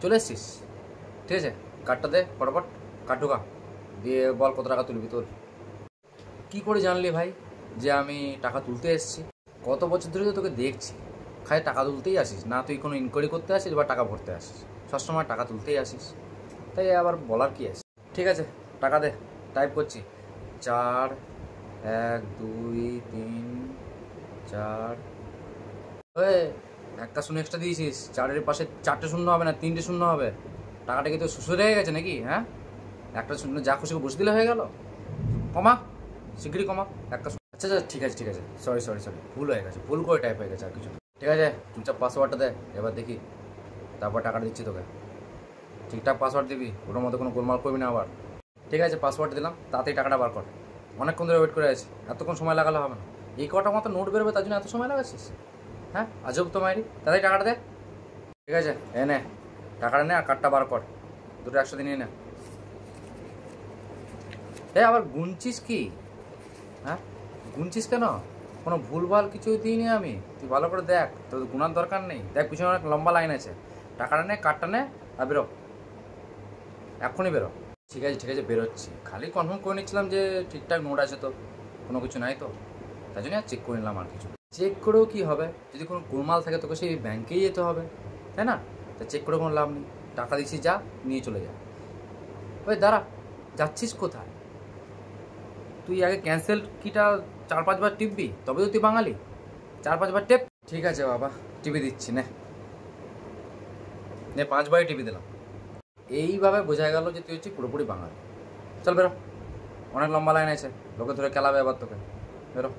চলে এসছিস? ঠিক আছে, কার্ডটা দে ফটাফট, কার্ড ঢোকা দিয়ে বল কত টাকা তুলবি তোর। কি করে জানলি ভাই যে আমি টাকা তুলতে এসেছি? কত বছর ধরে তো তোকে দেখছি, খালি টাকা তুলতেই আসিস না, তুই কোনো ইনকোয়ারি করতে আসিস বা টাকা ভরতে আসিস, সবসময় টাকা তুলতেই আসিস, তাই আবার বলার কি আছে। ঠিক আছে, টাকা দে, টাইপ করছি। 4 1 2 3 4। ওই একটা শূন্য এক্সট্রা দিয়েছিস, 4-এর পাশে 4টে শূন্য হবে না, 3টে শূন্য হবে। টাকাটা কি তোর শ্বশুর হয়ে গেছে নাকি? হ্যাঁ, একটা শূন্য যা খুশি বসে দিলে হয়ে গেল। কমা, শিগগিরই কমা একটা। আচ্ছা আচ্ছা, ঠিক আছে ঠিক আছে, সরি সরি সরি, ভুল হয়ে গেছে, ভুল করে টাইপ হয়ে গেছে, আর কিছু না। ঠিক আছে, চুপচাপ পাসওয়ার্ডটা দে, এবার দেখি, তারপর টাকাটা দিচ্ছি তোকে। ঠিকঠাক পাসওয়ার্ড দিবি, ওটার মধ্যে কোনো গোলমাল করবি না আবার। ঠিক আছে, পাসওয়ার্ড দিলাম, তাড়াতাড়ি টাকাটা বার কর। অনেকক্ষণ ধরে ওয়েট করে আছি, এতক্ষণ সময় লাগালে হবে না। এই কটা মতো নোট বেরোবে তার জন্য এত সময় লাগাচ্ছিস? হ্যাঁ, আজব তো মাইরি, তাড়াতাড়ি টাকাটা দে। ঠিক আছে, নে টাকাটা নে, আর কার্ডটা বার কর, দুটো একসাথে নিয়ে নে। আবার গুনছিস কি? হ্যাঁ, গুনছিস কেন? কোনো ভুলভাল কিছুই দিইনি আমি, তুই ভালো করে দেখ, তোর গুনার দরকার নেই। দেখ পিছনে অনেক লম্বা লাইন আছে, টাকাটা নে, কার্ডটা নে, আর বেরো, এক্ষুনি বেরো। ঠিক আছে ঠিক আছে, বেরোচ্ছি, খালি কনফার্ম করে নিচ্ছিলাম যে ঠিকঠাক নোট আছে তো, কোনো কিছু নাই তো, তাই জন্য আর চেক করে নিলাম। আর কিছু চেক করেও কি হবে, যদি কোনো গোলমাল থাকে তোকে সেই ব্যাংকেই যেতে হবে, তাই না? তা চেক করে কোনো লাভ নেই, টাকা দিচ্ছি, যা নিয়ে চলে যা। ওই দাঁড়া, যাচ্ছিস কোথায়? তুই আগে ক্যান্সেল কিটা 4-5 বার টিপবি, তবে তো তুই বাঙালি। 4-5 বার টেপ। ঠিক আছে বাবা, টিপি দিচ্ছি, নে 5 বারই টিপি দিলাম। এইভাবে বোঝা গেল যে তুই হচ্ছে পুরোপুরি বাঙালি। চল বেরো, অনেক লম্বা লাইন আছে, লোকে ধরে খেলাবে এবার তোকে, বেরো।